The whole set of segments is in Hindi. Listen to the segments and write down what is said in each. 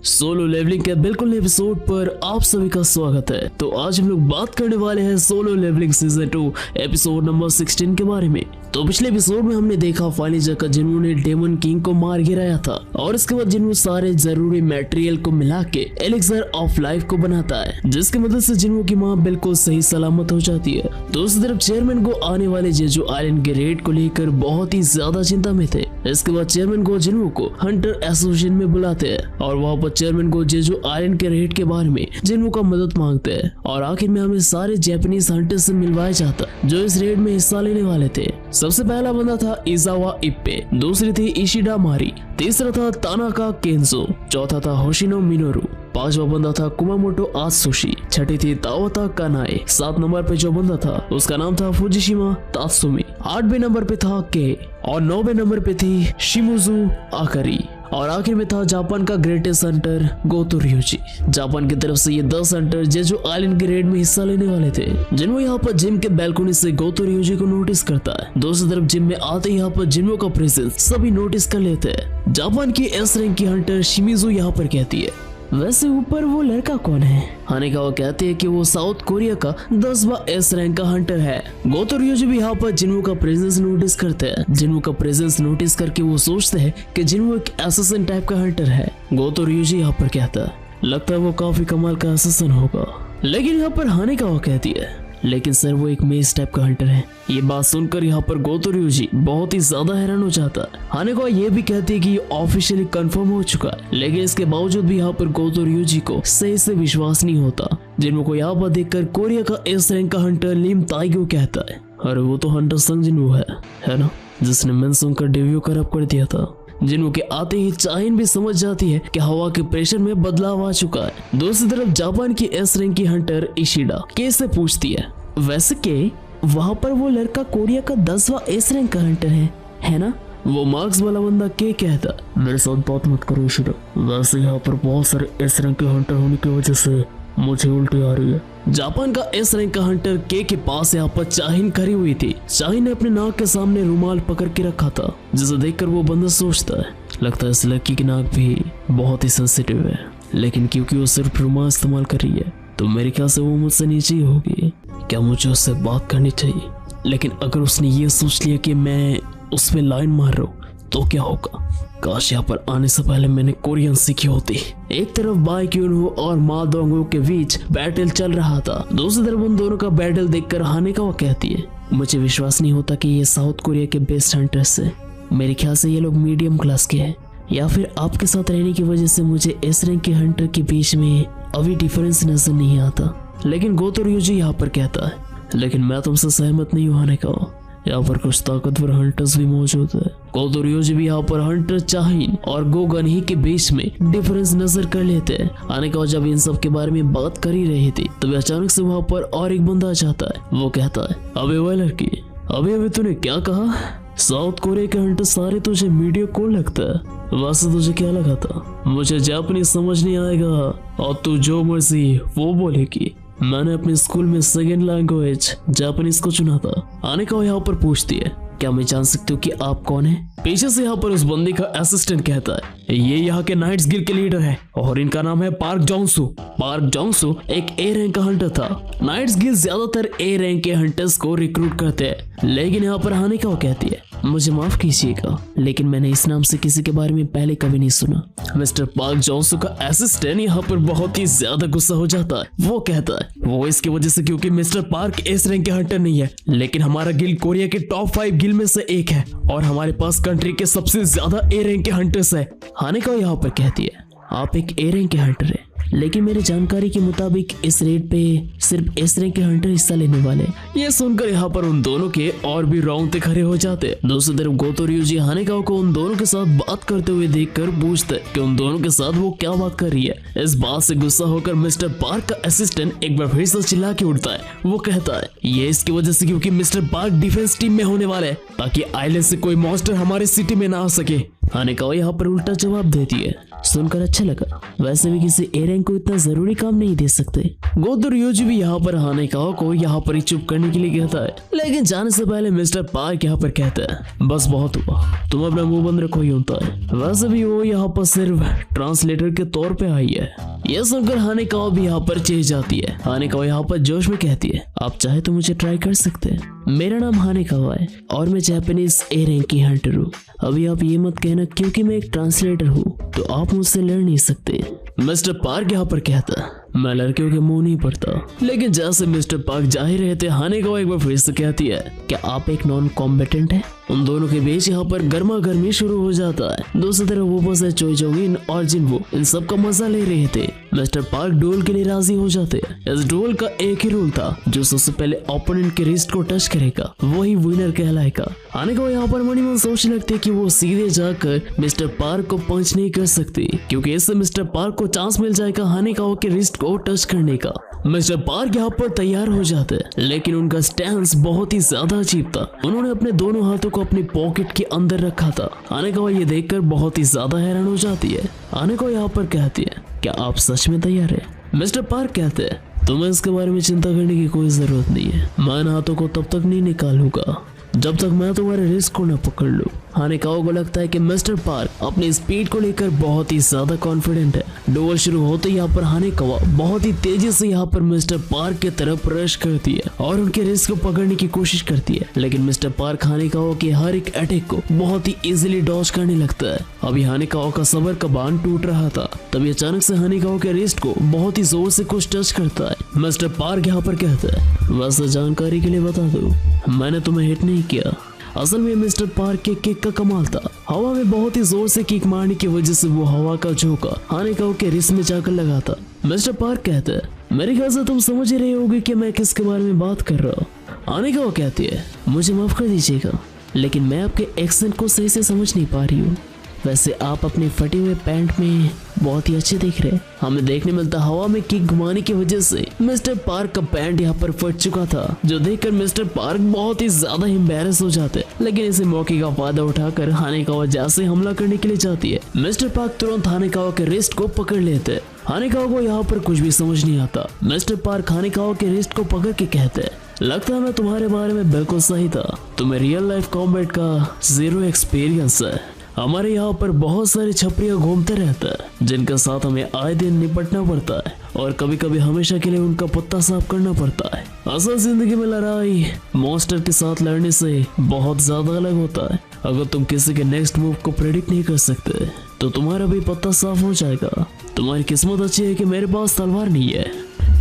सोलो लेवलिंग के बिल्कुल नए एपिसोड पर आप सभी का स्वागत है। तो आज हम लोग बात करने वाले हैं Solo Leveling season 2 episode number 16 के बारे में। तो पिछले एपिसोड में हमने देखा फाइनली जाकर जिन्हों ने डेमन किंग को मार गिराया था और इसके बाद जिन्हों सारे जरूरी मटेरियल को मिला के एलिक्सर ऑफ लाइफ को बनाता है, जिसकी मदद से जिन्हों की माँ बिल्कुल सही सलामत हो जाती है। दूसरी तरफ चेयरमैन को आने वाले जेजू आइलैंड के रेड को लेकर बहुत ही ज्यादा चिंता में थे। इसके बाद चेयरमैन को जिन्हों को हंटर एसोसिएशन में बुलाते हैं और वहाँ पर चेयरमैन को जेजू आइलैंड के रेड के बारे में जिन्हों का मदद मांगते हैं और आखिर में हमें सारे जापानीज हंटर से मिलवाया जाता जो इस रेड में हिस्सा लेने वाले थे। सबसे पहला बंदा था इजावा इप्पे, दूसरी थी इशिडा मारी, तीसरा था तानाका केंजो, चौथा था होशिनो मिनोरू, पांचवा बंदा था कुमामोटो आत्सुशी, छठी थी तावता कानाए, 7 नंबर पे जो बंदा था उसका नाम था फुजिशिमा तात्सुमी, 8वें नंबर पे था के और 9वें नंबर पे थी शिमुजू आकारी और आखिर में था जापान का greatest Hunter go to ryuji। Japan की तरफ से ये 10 हंटर जेजू आइलैंड के रेड में हिस्सा लेने वाले थे। जिन्हों यहाँ पर जिम के बैल्कनी से गोतो ryuji को नोटिस करता है। दूसरी तरफ जिम में आते ही यहाँ पर जिन्हों का प्रेजेंस सभी नोटिस कर लेते हैं। जापान की एस रैंक की हंटर शिमिजू यहाँ पर कहती है, वैसे ऊपर वो लड़का कौन है? हानेकावा कहते हैं कि वो साउथ कोरिया का 10वां एस रैंक का हंटर है। गोतो ryuji भी यहाँ पर जिन्हों का प्रेजेंस नोटिस करते हैं। जिन्हों का प्रेजेंस नोटिस करके वो सोचते हैं कि जिन्हों एक एसेसिन टाइप का हंटर है। गोतो ryuji यहाँ पर कहता है, लगता है वो काफी कमाल का एसेसिन होगा। लेकिन यहाँ पर हानेकावा कहती है, लेकिन सर वो एक मेज टाइप का हंटर है। ये बात सुनकर यहाँ पर गोतो ryuji बहुत ही ज्यादा हैरान हो जाता है। हानेकावा ये भी कहती है कि ये ऑफिशियली कंफर्म हो चुका है, लेकिन इसके बावजूद भी यहाँ पर गोतो ryuji को सही से विश्वास नहीं होता। जिन्हों को यहाँ पर देखकर कोरिया का एस रैंक का हंटर लिम ताइगो कहता है, अरे वो तो हंटर संग जिन्हों है ना, जिसने मेंसुंग का डेब्यू खराब कर दिया था। जिन्हों के आते ही चाइन भी समझ जाती है कि हवा के प्रेशर में बदलाव आ चुका है। दूसरी तरफ जापान की एस रैंक की हंटर इशिडा के से पूछती है, वैसे के वहाँ पर वो लड़का कोरिया का 10वां एस रैंक का हंटर है ना? वो मार्क्स वाला बंदा के कहता, मेरे साथ बात मत करो इशिडा, वैसे यहाँ पर बहुत सारे एस रैंक के हंटर होने की वजह से मुझे उल्टी आ रही है। जापान का एस रैंक का हंटर के पास यहाँ पर चाहिन खड़ी हुई थी। चाहिन ने अपने नाक के सामने रुमाल पकड़ के रखा था, जिसे देखकर वो बंदा सोचता है, लगता है इस लड़की की नाक भी बहुत ही सेंसिटिव है, लेकिन क्योंकि वो सिर्फ रुमाल इस्तेमाल कर रही है तो मेरे ख्याल से वो मुझसे नीचे ही होगी। क्या मुझे उससे बात करनी चाहिए? लेकिन अगर उसने ये सोच लिया कि मैं उस पे लाइन मार रहा हूँ तो क्या होगा? काश यहाँ पर आने से पहले मैंने कोरियन सीखी होती। एक तरफ बाई क्यूनहो और मा दोंगो के बीच बैटल चल रहा था। दूसरी तरफ उन दोनों का बैटल देखकर हानेकावा कहती है, मुझे विश्वास नहीं होता कि ये साउथ कोरिया के बेस्ट हंटर्स है। मेरे ख्याल से ये लोग मीडियम क्लास के हैं, या फिर आपके साथ रहने की वजह से मुझे एस रैंक के हंटर के बीच में अभी डिफरेंस नजर नहीं आता। लेकिन गोतो ryuji यहाँ पर कहता है, लेकिन मैं तुमसे सहमत नहीं हूँ हानेकावा, यहाँ पर कुछ ताकतवर हंटर्स भी मौजूद है। गोतो ryuji भी यहाँ पर हंटर चाहिन और गोगन ही के बीच में डिफरेंस नजर कर लेते हैं। हानेकावा जब इन सब के बारे में बात कर ही रही थी तभी अचानक से वहाँ पर और एक बंदा आ जाता है। वो कहता है, अबे वह लड़की, अबे तूने क्या कहा? साउथ कोरिया के हंटर सारे तुझे मीडिया को लगता है? वैसे तुझे क्या लगा था मुझे जापानीज समझ नहीं आएगा और तू जो मर्जी वो बोलेगी? मैंने अपने स्कूल में सेकेंड लैंग्वेज जापानीज को चुना था। हानेकावा यहाँ पर पूछती है, क्या मैं जान सकती हूँ कि आप कौन है? पीछे से यहाँ पर उस बंदे का असिस्टेंट कहता है, ये यहाँ के नाइट्स गिल्ड के लीडर है और इनका नाम है पार्क जोंगसू। पार्क जोंगसू एक ए रैंक का हंटर था। नाइट्स गिल्ड ज्यादातर ए रैंक के हंटर्स को रिक्रूट करते हैं। लेकिन यहाँ पर हानेकावा कहती है, मुझे माफ कीजिएगा लेकिन मैंने इस नाम से किसी के बारे में पहले कभी नहीं सुना। मिस्टर पार्क जोंसू का असिस्टेंट यहाँ पर बहुत ही ज्यादा गुस्सा हो जाता है। वो कहता है, वो इसकी वजह से क्योंकि मिस्टर पार्क एस रैंक के हंटर नहीं है, लेकिन हमारा गिल्ड कोरिया के टॉप 5 गिल्ड में से एक है और हमारे पास कंट्री के सबसे ज्यादा ए रैंक के हंटर्स है। हानेकावा यहाँ पर कहती है, आप एक ए रैंक के हंटर है, लेकिन मेरे जानकारी के मुताबिक इस रेड पे सिर्फ एस रैंक के हंटर हिस्सा लेने वाले। ये सुनकर यहाँ पर उन दोनों के और भी रोंगटे खड़े हो जाते। दूसरी तरफ गोतो ryuji हानेकावा को उन दोनों के साथ बात करते हुए देखकर पूछते कि उन दोनों के साथ वो क्या बात कर रही है। इस बात से गुस्सा होकर मिस्टर पार्क का असिस्टेंट एक बार फिर से चिल्ला के उठता है। वो कहता है, ये इसकी वजह से क्योंकि मिस्टर पार्क डिफेंस टीम में होने वाले हैं ताकि आइलैंड से कोई मॉन्स्टर हमारे सिटी में ना आ सके। हानेकावा यहाँ पर उल्टा जवाब देती है, सुनकर अच्छा लगा। वैसे भी किसी ए रैंक को इतना जरूरी काम नहीं दे सकते। गोतो रियोजी भी यहाँ पर हानेकावा को यहाँ पर ही चुप करने के लिए कहता है, लेकिन जाने से पहले मिस्टर पार्क यहाँ पर कहता है, बस बहुत हुआ, तुम अपना मुंह बंद रखो। ही होता है। वैसे भी वो यहाँ पर सिर्फ ट्रांसलेटर के तौर पे आई है। यह सुनकर हानेकावा भी यहाँ पर चेंज जाती है। हानेकावा यहाँ पर जोश में कहती है, आप चाहे तो मुझे ट्राई कर सकते हैं। मेरा नाम हानेकावा है और मैं जापानीज ए रैंक की हंटर हूँ। अभी आप ये मत कहना क्योंकि मैं एक ट्रांसलेटर हूँ तो आप मुझसे लड़ नहीं सकते। मिस्टर पार्क यहाँ पर कहता है, मैं लड़कियों के मुंह नहीं पड़ता। लेकिन जैसे मिस्टर पार्क जा ही रहे थे, हानेकावा एक बार फिर से कहती है, क्या आप एक नॉन कॉम्बेटेंट है? उन दोनों के बीच यहाँ पर गर्मा गर्मी शुरू हो जाता है। दूसरी तरफ वो बस चोई जोगिन और जिनवो इन सब का मजा ले रहे थे। मिस्टर पार्क डुएल के लिए राजी हो जाते हैं। इस डुएल का एक ही रूल था, जो सबसे पहले ओपोनेंट के रिस्ट को टच करेगा वही विनर कहलाएगा। हानेकावा यहाँ पर मनी मन सोचने लगते कि वो सीधे जाकर मिस्टर पार्क को पंच नहीं कर सकती, क्योंकि इससे मिस्टर पार्क को चांस मिल जाएगा हानेकावा के रिस्ट को टच करने का। मिस्टर पार्क यहाँ पर तैयार हो जाते हैं, लेकिन उनका स्टैंस बहुत ही ज्यादा अजीब था। उन्होंने अपने दोनों हाथों को अपनी पॉकेट के अंदर रखा था। हानेकावा ये देखकर बहुत ही ज्यादा हैरान हो जाती है। हानेकावा यहाँ पर कहती है, क्या आप सच में तैयार है? मिस्टर पार्क कहते हैं, तुम्हें इसके बारे में चिंता करने की कोई जरूरत नहीं है। मैं इन हाथों को तब तक नहीं निकालूंगा जब तक मैं तुम्हारे रिस्क को न पकड़ लूं। हानेकावा को लगता है कि मिस्टर पार्क अपनी स्पीड को लेकर बहुत ही ज्यादा कॉन्फिडेंट है। डुएल शुरू होते ही यहाँ पर हानेकावा बहुत ही तेजी से यहाँ पर मिस्टर पार्क की तरफ रश करती है और उनके रिस्क को पकड़ने की कोशिश करती है। लेकिन मिस्टर पार्क हानेकावा के हर एक अटैक को बहुत ही इजीली डॉज करने लगता है। अभी हानेकावा का सबर का बांध टूट रहा था, तभी अचानक से हानेकावा के रिस्ट को बहुत ही जोर से कुछ टच करता है। मिस्टर पार्क यहाँ पर कहता है, वैसे जानकारी के लिए बता दूं, मैंने तुम्हें हिट नहीं किया। असल में मिस्टर पार्क के किक का कमाल था। हवा में बहुत ही जोर से किक मारने की वजह से वो हवा का झोंका हानेकावा के रिस्ट में जाकर लगा था। मिस्टर पार्क कहता है, मेरे ख्याल से तुम समझ ही रहे होगे कि मैं किसके बारे में बात कर रहा हूँ। हानेकावा कहती है, मुझे माफ कर दीजिएगा, लेकिन मैं आपके एक्सेंट को सही से समझ नहीं पा रही हूँ। वैसे आप अपने फटे हुए पैंट में बहुत ही अच्छे दिख रहे हैं। हमें देखने मिलता हवा में किक घुमाने की वजह से मिस्टर पार्क का पैंट यहाँ पर फट चुका था, जो देखकर मिस्टर पार्क बहुत ही ज्यादा एम्बैरेस हो जाते हैं। लेकिन इसे मौके का फायदा उठाकर हानेकावा जैसे हमला करने के लिए जाती है, मिस्टर पार्क तुरंत हानेकावा के रिस्ट को पकड़ लेते हैं। हानेकावा को यहाँ पर कुछ भी समझ नहीं आता। मिस्टर पार्क हानेकावा के रिस्ट को पकड़ के कहते हैं, लगता है मैं तुम्हारे बारे में बिल्कुल सही था। तुम्हें रियल लाइफ कॉम्बैट का जीरो एक्सपीरियंस है। हमारे यहाँ पर बहुत सारे छपरिया घूमते रहता है, जिनके साथ हमें आए दिन निपटना पड़ता है और कभी कभी हमेशा के लिए उनका पत्ता साफ करना पड़ता है। असल जिंदगी में लड़ाई मॉन्स्टर के साथ लड़ने से बहुत ज्यादा अलग होता है। अगर तुम किसी के नेक्स्ट मूव को प्रेडिक्ट नहीं कर सकते तो तुम्हारा भी पत्ता साफ हो जाएगा। तुम्हारी किस्मत अच्छी है कि मेरे पास तलवार नहीं है,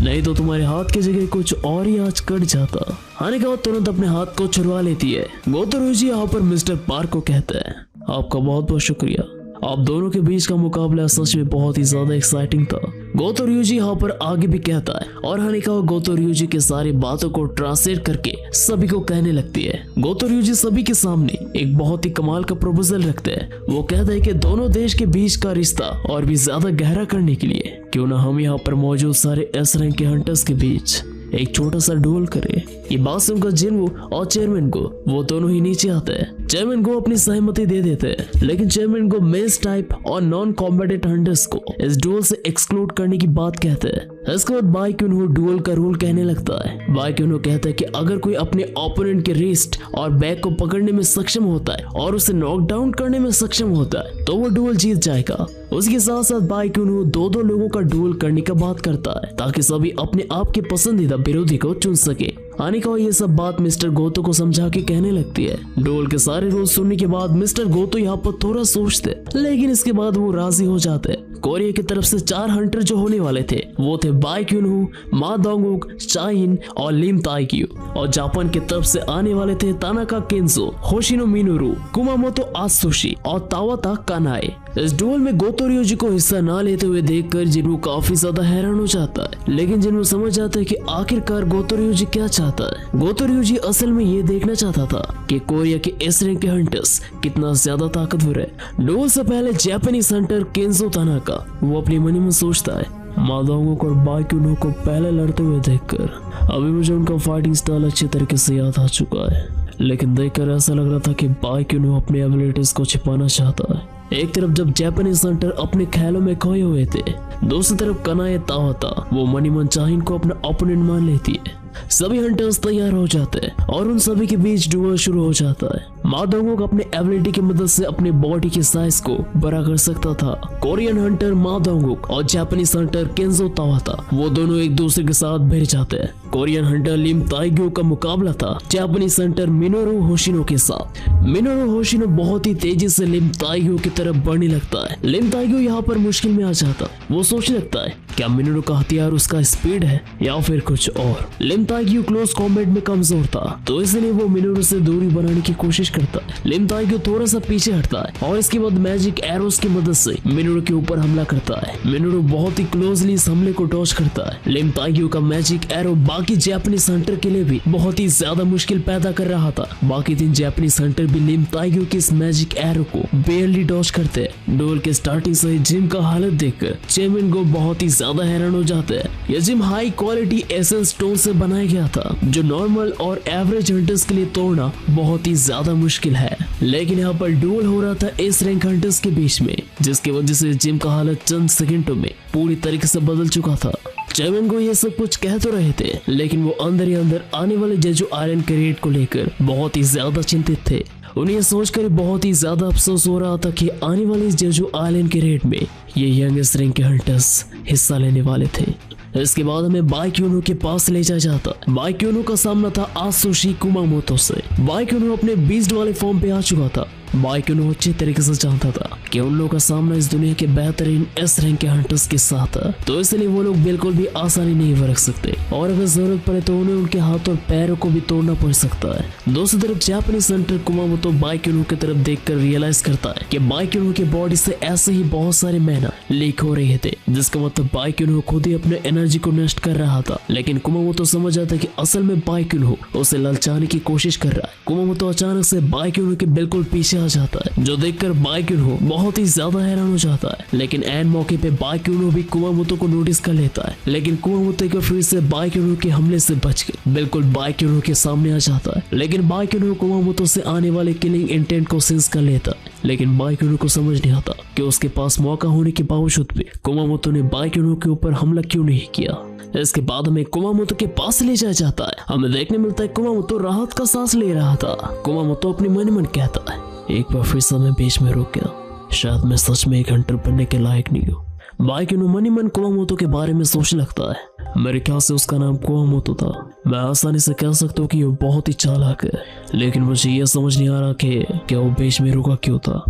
नहीं तो तुम्हारे हाथ की जगह कुछ और ही आज कट जाता। हानेकावा तुरंत अपने हाथ को छुड़वा लेती है। गोतो रियोजी यहाँ पर मिस्टर पार्क को कहता है, आपका बहुत बहुत शुक्रिया। आप दोनों के बीच का मुकाबला सच में बहुत ही ज्यादा एक्साइटिंग था। गोतो रियोजी यहाँ पर आगे भी कहता है और हानेकावा गोतो रियोजी के सारी बातों को ट्रांसलेट करके सभी को कहने लगती है। गोतो रियोजी सभी के सामने एक बहुत ही कमाल का प्रपोजल रखते हैं। वो कहता है कि दोनों देश के बीच का रिश्ता और भी ज्यादा गहरा करने के लिए क्यों ना हम यहाँ पर मौजूद सारे एस रैंक के हंटर्स के बीच एक छोटा सा डुएल करे। ये बात सुनकर जिनवो और चेयरमैन को वो दोनों ही नीचे आते हैं। चेयरमैन को अपनी सहमति दे देते हैं, लेकिन चेयरमैन को मेस टाइप और नॉन कॉम्बेटेंट हंटर्स को इस डुएल से एक्सक्लूड करने की बात कहते हैं। इसके बाद बाई क्यूनहो डुएल का रूल कहने लगता है। बाई क्यूनहो कहता है कि अगर कोई अपने ओपोनेंट के रिस्ट और बैक को पकड़ने में सक्षम होता है और उसे नॉकडाउन करने में सक्षम होता है तो वो डुएल जीत जाएगा। उसके साथ साथ बाई क्यूनहो दो लोगों का डुएल करने का बात करता है ताकि सभी अपने आप के पसंदीदा विरोधी को चुन सके। हानेकावा ये सब बात मिस्टर गोतो को समझा के कहने लगती है। डुएल के सारे रूल सुनने के बाद मिस्टर गोतो यहाँ पर थोड़ा सोचते, लेकिन इसके बाद वो राजी हो जाते। कोरिया की तरफ से 4 हंटर जो होने वाले थे वो थे बाई क्यूनहो, मा दोंगुक, चाइन और लिम ताइक्यू, और जापान की तरफ से आने वाले थे तानाका केंजो, होशिनो मिनोरू, कुमामोतो आत्सुशी और तावाता कानाए। इस डुएल में गोतो रियोजी को हिस्सा ना लेते हुए देखकर जिन्हो काफी ज्यादा हैरान हो जाता है, लेकिन जिन्हो समझ जाता है कि आखिरकार गोतो रियोजी क्या चाहता है। गोतो रियोजी असल में ये देखना चाहता था कि कोरिया के एस रैंक के हंटर्स कितना ज्यादा ताकतवर है। डुएल से पहले जापानीज हंटर केंजो तानाका वो अपनी मनी में सोचता है, मा दोंगुक और बाई क्यूनहो को पहले लड़ते हुए देखकर अभी मुझे उनका फाइटिंग स्टाइल अच्छी तरीके से याद आ चुका है, लेकिन देखकर ऐसा लग रहा था कि बाई क्यूनहो अपने एबिलिटीज को छिपाना चाहता है। एक तरफ जब जापानीज हंटर अपने ख्यालों में खोए हुए थे, दूसरी तरफ कनाए तावाता वो मनीमन चाहिन को अपना ओपोनेंट मान लेती है। सभी हंटर्स तैयार हो जाते हैं और उन सभी के बीच डुएल शुरू हो जाता है। मा दोंगुक अपने एबिलिटी की मदद से अपने बॉडी के साइज को बड़ा कर सकता था। कोरियन हंटर मा दोंगुक और जापानीज हंटर केंजो तावाता वो दोनों एक दूसरे के साथ भिड़ जाते हैं। कोरियन हंटर लिम ताइग्यो का मुकाबला था जापानीज हंटर मिनोरू होशिनो के साथ। मिनोरू होशिनो बहुत ही तेजी से लिम ताइग्यो की तरफ बढ़ने लगता है। लिम ताइग्यो यहाँ पर मुश्किल में आ जाता है। वो सोचने लगता है क्या मिनोरू का हथियार उसका स्पीड है या फिर कुछ और। लिम ताइग्यो क्लोज कॉम्बैट में कमजोर था, तो इसलिए वो मिनोरू से दूरी बनाने की कोशिश करता है। लिम ताइग्यो थोड़ा सा पीछे हटता है और इसके बाद मैजिक एरोस की मदद से मिनोरू के ऊपर हमला करता है। मिनोरू बहुत ही क्लोजली इस हमले को डॉज करता है। लिम ताइग्यो का मैजिक एरो बाकी जापानीज हंटर के लिए भी बहुत ही ज्यादा मुश्किल पैदा कर रहा था। बाकी 3 जापानीज हंटर भी लिम ताइग्यो के इस मैजिक एरो को बेयरली डॉज करते हैं। डुएल के स्टार्टिंग से जिम का हालत देखकर चेमिनगो बहुत ही ज्यादा हैरान हो जाते हैं। यह gym high quality essence stone से बनाया गया था, जो नॉर्मल और एवरेज हंटर्स के लिए तोड़ना बहुत ही ज्यादा मुश्किल है। लेकिन यहाँ पर डुएल हो रहा था एस रैंक हंटर्स के बीच में, जिसकी वजह से जिम का हालत चंद सेकंडों में पूरी तरीके से बदल चुका था। चेमिन को ये सब कुछ कह तो रहे थे, लेकिन वो अंदर ही अंदर आने वाले जेजू आयरन के रेड को लेकर बहुत ही ज्यादा चिंतित थे। उन्हें सोचकर बहुत ही ज्यादा अफसोस हो रहा था कि आने वाले इस जेजू आइलैंड के रेड में ये यंगेस्ट रैंक के हंटर्स हिस्सा लेने वाले थे। इसके बाद हमें बाइक्यूनो के पास ले जाया जाता। बाइक्यूनो का सामना था आसुशी कुमामोतो से। बाइक्यूनो अपने बीस्ट वाले फॉर्म पे आ चुका था। बाइक्यूनो अच्छी तरीके से जानता था कि उन लोगों का सामना इस दुनिया के बेहतरीन एस रैंक के हंटर्स के साथ है, तो इसलिए वो लोग बिल्कुल भी आसानी नहीं रख सकते और अगर जरूरत पड़े तो उन्हें उनके हाथ और पैरों को भी तोड़ना पड़ सकता है। दूसरी तरफ जापानीज हंटर कुमामोतो बाइक्यूनो की तरफ देखकर रियलाइज करता है कि बाइक्यूनो की बॉडी से ऐसे ही बहुत सारे मैना लीक हो रहे थे, जिसका मतलब बाइक्यूनो खुद ही अपने एनर्जी को नष्ट कर रहा था। लेकिन कुमामोतो समझ जाता है कि असल में बाइक्यूनो उसे ललचाने की कोशिश कर रहा है। कुमामोतो अचानक से बाइक्यूनो के बिल्कुल पीछे आ जाता है, जो देखकर बाइक्यूनो बहुत ही ज्यादा हैरान हो जाता है। लेकिन एन मौके पे बाइक्यूनो भी कुमामोतो को नोटिस कर लेता है, लेकिन कुमामोतो को फिर से बाइक्यूनो के हमले से बच के बिल्कुल बाइक्यूनो के सामने आ जाता है। लेकिन बाइक्यूनो कुमामोतो से आने वाले किलिंग इंटेंट को सेंस कर लेता है, लेकिन बाइक्यूनो को समझ नहीं आता कि उसके पास मौका होने के बावजूद भी कुमामोतो ने बाइक्यूनो के ऊपर हमला क्यों नहीं किया। इसके बाद हमें कुमामोतो के पास ले जाया जाता है। हमें देखने मिलता है कुमामोतो राहत का सांस ले रहा था। कुमामोतो अपने मन मन कहता है, एक बार फिर से मैं बीच में रुक गया, शायद मैं सच में एक हंटर बनने के लायक नहीं हूँ। बाइक्यूनो मनी मन कुमामोतो के बारे में सोचने लगता है। मेरे ख्याल से उसका नाम कुमामोतो था। मैं आसानी से कह सकता हूँ कि वो बहुत ही चालाक है, लेकिन मुझे यह समझ नहीं आ रहा कि वो बीच में रुका क्यों था।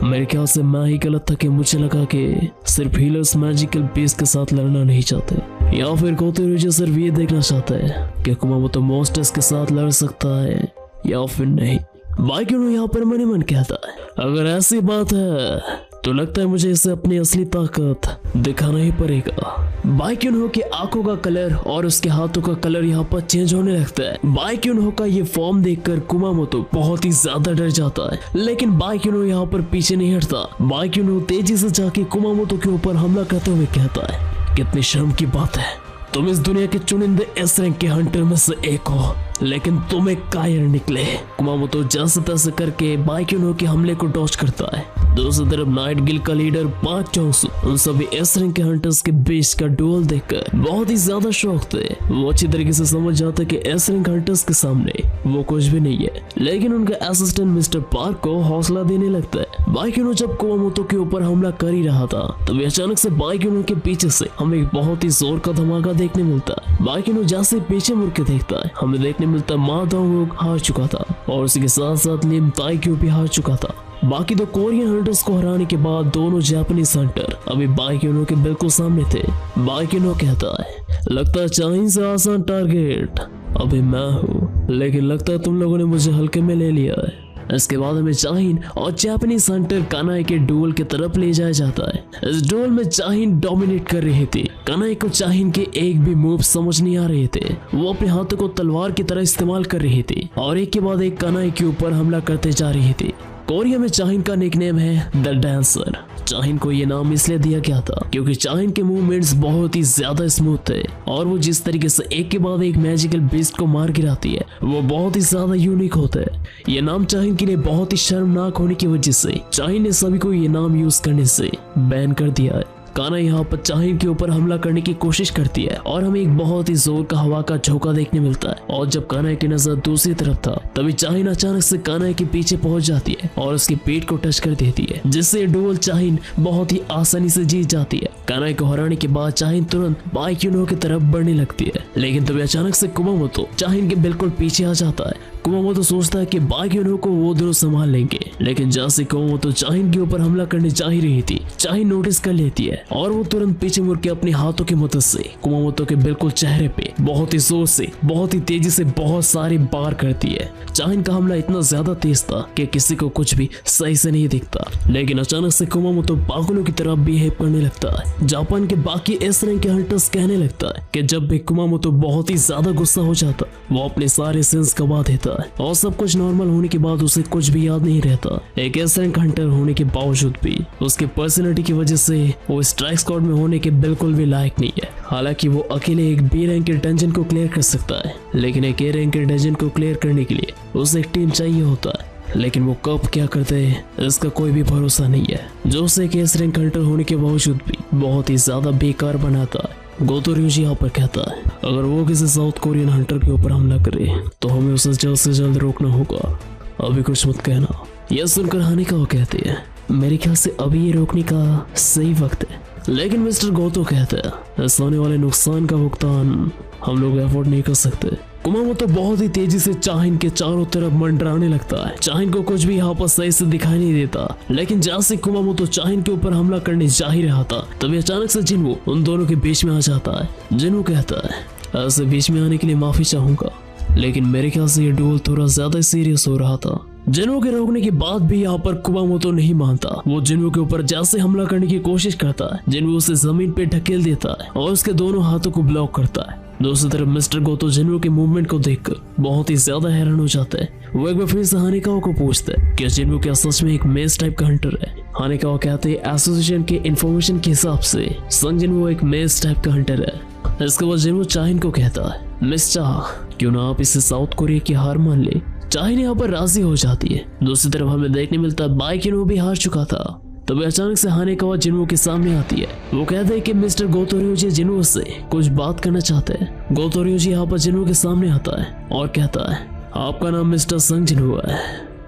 मेरे ख्याल से मैं ही गलत था कि मुझे लगा कि सिर्फ हीलर्स मैजिकल बेस के साथ लड़ना नहीं चाहते, या फिर कोतेरुजी सिर्फ ये देखना चाहता है कि कुमामोतो मॉन्स्टर्स के साथ लड़ सकता है या फिर नहीं। बाइक्यूनो यहाँ पर मन ही मन कहता है, अगर ऐसी बात है तो लगता है मुझे इसे अपनी असली ताकत दिखाना ही पड़ेगा। बाइक्यूनो के आंखों का कलर और उसके हाथों का कलर यहाँ पर चेंज होने लगता है। बाइक्यूनो का ये फॉर्म देखकर कुमामोतो बहुत ही ज्यादा डर जाता है, लेकिन बाइक्यूनो यहाँ पर पीछे नहीं हटता। बाइक्यूनो तेजी से जाके कुमामोतो के ऊपर हमला करते हुए कहता है, कितनी शर्म की बात है, तुम इस दुनिया के चुनिंदे एस रैंक के हंटर में से एक हो, लेकिन तुम एक कायर निकले। कुमामोतो जैसे तैसे करके बाइक्यूनो के हमले को डॉज करता है। दूसरी तरफ नाइट गिल्ड का लीडर पाक चोंगसू उन सभी एस रैंक के हंटर्स के बीच का डुएल देखकर बहुत ही ज्यादा शौक थे। वो अच्छी तरीके से समझ जाते कि एस रैंक हंटर्स के सामने वो कुछ भी नहीं है, लेकिन उनका असिस्टेंट मिस्टर पार्क को हौसला देने लगता है। बाइक्यूनो जब कुमामोतो के ऊपर हमला कर ही रहा था, तभी अचानक से बाइक्यूनो के पीछे से हमें एक बहुत ही जोर का धमाका देखने मिलता है। बाइक्यूनो जैसे पीछे मुड़ के देखता है, हमें देखने मिलता है मा दोंगुक हार चुका था और उसी के साथ साथ लिम ताइग्यो भी हार चुका था। बाकी दो कोरियन हंटर्स को हराने के बाद दोनों जापानीज हंटर अभी बाइक्यूनो के बिल्कुल सामने थे। बाइक्यूनो कहता है, लगता है चाहिन से आसान टारगेट अभी मैं हूँ, लेकिन लगता है तुम लोगों ने मुझे हल्के में ले लिया है। इसके बाद हमें चाहिन और जापानीज हंटर कानाई के डुएल की तरफ ले जाया जाता है। इस डुएल में चाहिन डोमिनेट कर रही थी। कानाई को चाहिन के एक भी मूव समझ नहीं आ रहे थे। वो अपने हाथों को तलवार की तरह इस्तेमाल कर रही थी और एक के बाद एक कानाई के ऊपर हमला करते जा रही थी। कोरिया में चाहिन का निकनेम है द डांसर। चाहिन को ये नाम इसलिए दिया गया था क्योंकि चाहिन के मूवमेंट्स बहुत ही ज्यादा स्मूथ थे और वो जिस तरीके से एक के बाद एक मैजिकल बीस्ट को मार गिराती है वो बहुत ही ज्यादा यूनिक होता है। ये नाम चाहिन के लिए बहुत ही शर्मनाक होने की वजह से चाहिन ने सभी को ये नाम यूज करने से बैन कर दिया है। काना यहाँ पर चाहिन के ऊपर हमला करने की कोशिश करती है और हमें एक बहुत ही जोर का हवा का झोंका देखने मिलता है और जब काना की नजर दूसरी तरफ था तभी चाहिन अचानक से काना के पीछे पहुंच जाती है और उसके पेट को टच कर देती है जिससे डुअल चाहिन बहुत ही आसानी से जीत जाती है। काना को हराने के बाद चाहिन तुरंत बाइक्यूनो की तरफ बढ़ने लगती है लेकिन तभी अचानक से कुमामोतो चाहिन के बिल्कुल पीछे आ जाता है। कुमामोतो सोचता है कि बाइक्यूनो को वो दोनों संभाल लेंगे लेकिन जैसे कुमामोतो चाहिन के ऊपर हमला करने जा ही रही थी चाहिन नोटिस कर लेती है और वो तुरंत पीछे मुड़ के अपने हाथों की मदद से कुमामोतो के बिल्कुल चेहरे पे बहुत ही जोर से बहुत ही तेजी से बहुत सारे बार करती है। चाहिन का हमला इतना ज्यादा तेज था कि किसी को कुछ भी सही से नहीं दिखता लेकिन अचानक से कुमामोतो पागलों की तरह बिहेव करने लगता है। जापान के बाकी एस रैंक के हंटर्स कहने लगता है कि जब भी कुमामोतो बहुत ही ज्यादा गुस्सा हो जाता वो अपने सारे सेंस गवा देता है और सब कुछ नॉर्मल होने के बाद उसे कुछ भी याद नहीं रहता। एक एस रैंक हंटर होने के बावजूद भी उसके पर्सनैलिटी की वजह से वो स्ट्राइक स्क्वाड में होने के बिल्कुल भी लायक नहीं है। हालांकि वो अकेले एक बी रैंक के डंजन को क्लियर कर सकता है लेकिन एक ए रैंक के डंजन को क्लियर करने के लिए उसे एक टीम चाहिए होता है लेकिन वो कब क्या करते हैं इसका कोई भी भरोसा नहीं है जो उसे एक एस रैंक हंटर होने के बावजूद भी बहुत ही ज्यादा बेकार बनाता है। गोतो र्यूजी यहाँ पर कहता है अगर वो किसी साउथ कोरियन हंटर के ऊपर हमला करे तो हमें उसे जल्द से जल्द रोकना होगा, अभी कुछ मत कहना। यह सुनकर हानिकावा कहते हैं मेरे ख्याल से अभी ये रोकने का सही वक्त है लेकिन मिस्टर गोतो कहता है इस होने वाले नुकसान का भुगतान हम लोग अफोर्ड नहीं कर सकते। कुमामोतो बहुत ही तेजी से चाहिन के चारों तरफ मंडराने लगता है। चाहिन को कुछ भी यहाँ पर सही से दिखाई नहीं देता लेकिन जैसे कुमामोतो चाहिन के ऊपर हमला करने जा ही रहा था तभी अचानक से जिन्वो उन दोनों के बीच में आ जाता है। जिन्वो कहता है ऐसे बीच में आने के लिए माफी चाहूंगा लेकिन मेरे ख्याल से ये डुअल थोड़ा ज्यादा सीरियस हो रहा था। जिन्वो के रोकने के बाद भी यहाँ पर कुमामोतो नहीं मानता। वो जिन्वो के ऊपर जैसे हमला करने की कोशिश करता है जिन्वो उसे जमीन पे ढकेल देता है और उसके दोनों हाथों को ब्लॉक करता है। दूसरी तरफ मिस्टर गोतो जिन्वो के मूवमेंट को देखकर बहुत ही ज्यादा हैरान हो जाता है। वो एक बार फिर से हानिकावा को पूछता है कि जिन्वो क्या सच में एक मेस टाइप का हंटर है। हानिकावा कहते हैं एसोसिएशन के इंफॉर्मेशन के हिसाब से संग जिन्वो एक मेस टाइप का हंटर है। इसके बाद जिन्वो चाहिन को कहता है मिस चाह क्यों ना आप इसे साउथ कोरिया की हार मान ले। चाहिन यहाँ पर राजी हो जाती है। दूसरी तरफ हमें देखने मिलता है बाइक्यूनो भी हार चुका था तभी अचानक से हानिकावा जिन्वो के सामने आती है। वो कहते हैं कि मिस्टर गोतो र्यूजी जिन्वो से कुछ बात करना चाहते हैं। गोतो र्यूजी यहाँ पर जिन्वो के सामने आता है और कहता है आपका नाम मिस्टर संग जिन्वो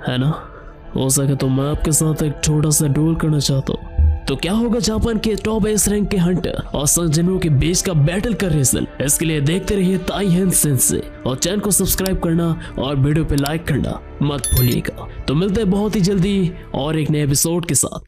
है ना? हो सके तो मैं आपके साथ एक छोटा सा डुएल करना चाहता हूँ। तो क्या होगा जापान के टॉप एस रैंक के हंटर और संग जिन्वो के बीच का बैटल का रिजल्ट। इसके लिए देखते रहिए ताई हैंड सेंसे और चैनल को सब्सक्राइब करना और वीडियो पे लाइक करना मत भूलिएगा। तो मिलते हैं बहुत ही जल्दी और एक नए एपिसोड के साथ।